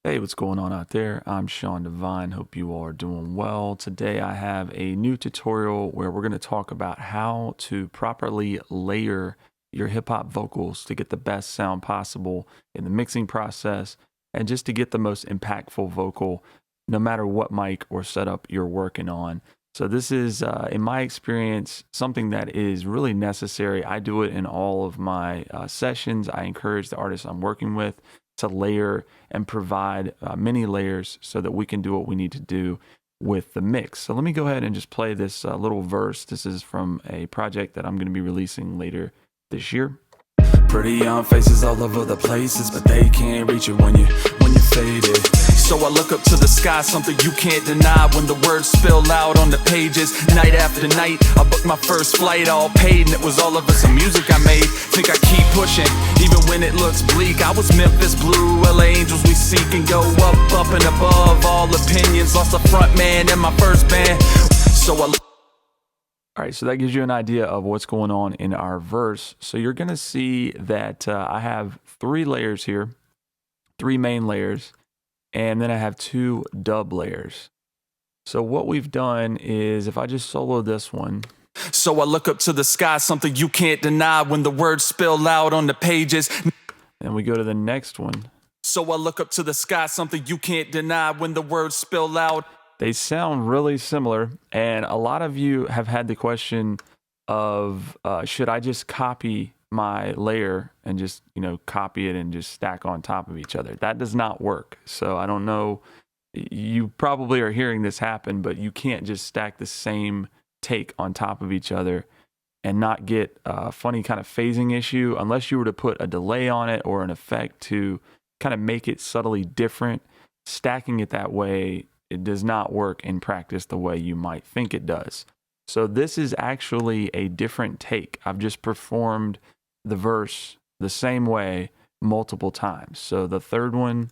Hey, what's going on out there? I'm Sean Devine. Hope you all are doing well. Today I have a new tutorial where we're going to talk about how to properly layer your hip hop vocals to get the best sound possible in the mixing process and just to get the most impactful vocal no matter what mic or setup you're working on. So this is, in my experience, something that is really necessary. I do it in all of my sessions. I encourage the artists I'm working with to layer and provide many layers so that we can do what we need to do with the mix. So let me go ahead and just play this little verse. This is from a project that I'm going to be releasing later this year. Pretty young faces all over the places, but they can't reach it when you faded. So I look up to the sky, something you can't deny. When the words spill out on the pages, night after night, I booked my first flight, all paid, and it was all of us some music I made. Think I keep pushing, even when it looks bleak. I was Memphis Blue, LA Angels we seek and go up and above all opinions. Lost a front man in my first band, so I. All right, so that gives you an idea of what's going on in our verse. So you're going to see that I have three layers here, three main layers, and then I have two dub layers. So what we've done is if I just solo this one. So I look up to the sky, something you can't deny when the words spill out on the pages. And we go to the next one. So I look up to the sky, something you can't deny when the words spill out. They sound really similar, and a lot of you have had the question of should I just copy my layer and just copy it and just stack on top of each other? That does not work. So I don't know, you probably are hearing this happen, but you can't just stack the same take on top of each other and not get a funny kind of phasing issue unless you were to put a delay on it or an effect to kind of make it subtly different. Stacking it that way, it does not work in practice the way you might think it does. So this is actually a different take. I've just performed the verse the same way multiple times. So the third one.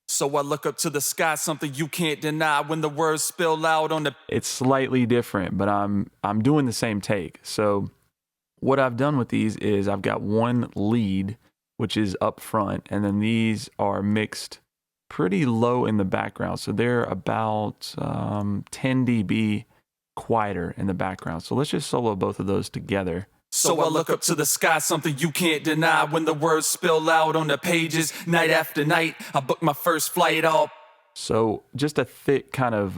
So I look up to the sky, something you can't deny when the words spill out on the. It's slightly different, but I'm doing the same take. So what I've done with these is I've got one lead, which is up front, and then these are mixed pretty low in the background. So they're about 10 dB quieter in the background. So let's just solo both of those together. So I look up to the sky, something you can't deny when the words spill out on the pages. Night after night, I booked my first flight off. So just a thick kind of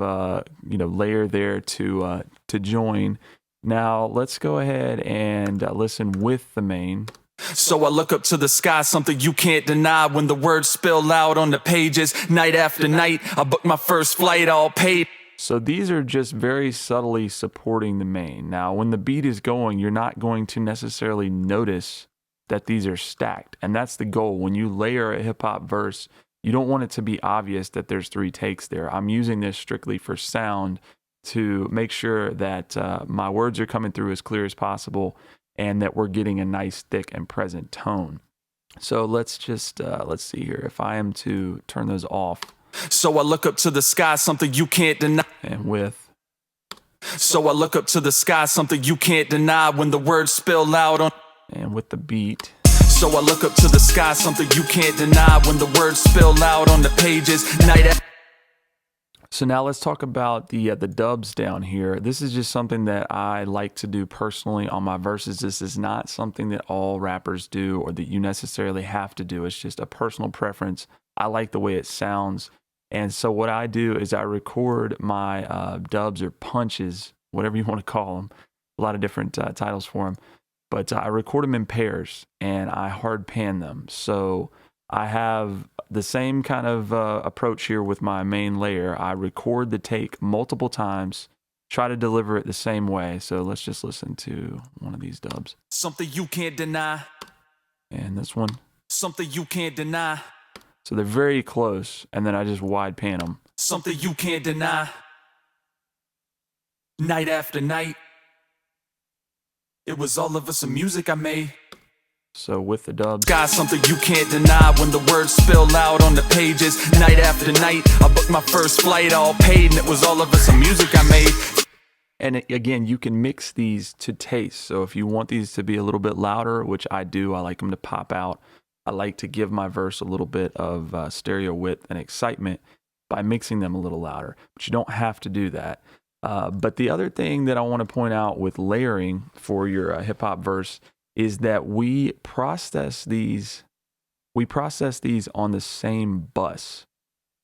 layer there to join. Now let's go ahead and listen with the main. So I look up to the sky, something you can't deny when the words spill out on the pages. Night after night, I booked my first flight, all paid. So these are just very subtly supporting the main. Now, when the beat is going, you're not going to necessarily notice that these are stacked. And that's the goal. When you layer a hip hop verse, you don't want it to be obvious that there's three takes there. I'm using this strictly for sound to make sure that my words are coming through as clear as possible and that we're getting a nice, thick, and present tone. So let's just, let's see here. If I am to turn those off. So I look up to the sky, something you can't deny. And with. So I look up to the sky, something you can't deny when the words spill out on. And with the beat. So I look up to the sky, something you can't deny when the words spill out on the pages. Night. So now let's talk about the dubs down here. This is just something that I like to do personally on my verses. This is not something that all rappers do or that you necessarily have to do. It's just a personal preference. I like the way it sounds. And so what I do is I record my dubs or punches, whatever you want to call them. A lot of different titles for them. But I record them in pairs and I hard pan them. So I have the same kind of approach here with my main layer. I record the take multiple times, try to deliver it the same way. So let's just listen to one of these dubs. Something you can't deny. And this one. Something you can't deny. So they're very close, and then I just wide pan them. Something you can't deny. Night after night. It was all of us some music I made. So with the dubs. Got something you can't deny when the words spill out on the pages. Night after night, I booked my first flight, all paid, and it was all of us some music I made. And again, you can mix these to taste. So if you want these to be a little bit louder, which I do, I like them to pop out I like to give my verse a little bit of stereo width and excitement by mixing them a little louder, but you don't have to do that. But the other thing that I want to point out with layering for your hip hop verse is that we process these on the same bus.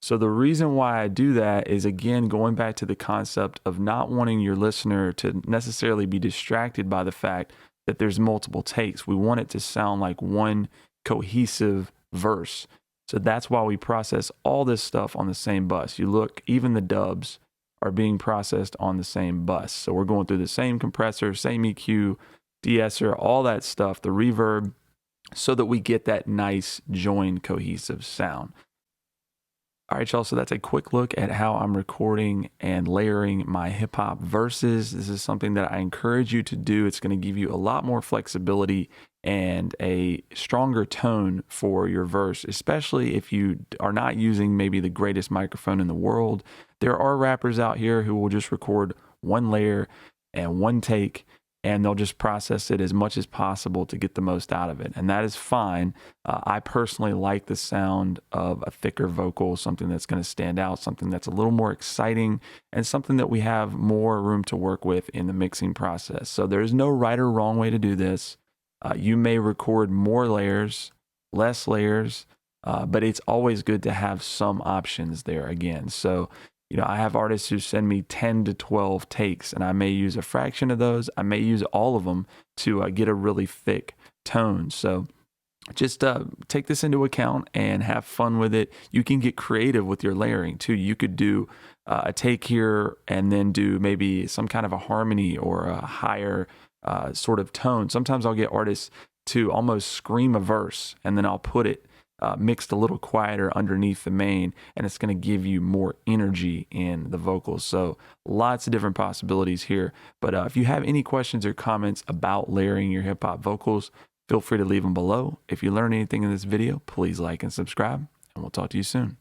So the reason why I do that is, again, going back to the concept of not wanting your listener to necessarily be distracted by the fact that there's multiple takes. We want it to sound like one cohesive verse. So that's why we process all this stuff on the same bus. You look, even the dubs are being processed on the same bus. So we're going through the same compressor, same EQ, de-esser, all that stuff, the reverb, so that we get that nice joined cohesive sound. All right, y'all, so that's a quick look at how I'm recording and layering my hip hop verses. This is something that I encourage you to do. It's going to give you a lot more flexibility and a stronger tone for your verse, especially if you are not using maybe the greatest microphone in the world. There are rappers out here who will just record one layer and one take, and they'll just process it as much as possible to get the most out of it. And that is fine. I personally like the sound of a thicker vocal, something that's going to stand out, something that's a little more exciting, and something that we have more room to work with in the mixing process. So there's no right or wrong way to do this. You may record more layers, less layers, but it's always good to have some options there again. So I have artists who send me 10 to 12 takes, and I may use a fraction of those. I may use all of them to get a really thick tone. So just take this into account and have fun with it. You can get creative with your layering too. You could do a take here and then do maybe some kind of a harmony or a higher sort of tone. Sometimes I'll get artists to almost scream a verse, and then I'll put it mixed a little quieter underneath the main, and it's going to give you more energy in the vocals. So lots of different possibilities here. But if you have any questions or comments about layering your hip hop vocals, feel free to leave them below. If you learned anything in this video, please like and subscribe, and we'll talk to you soon.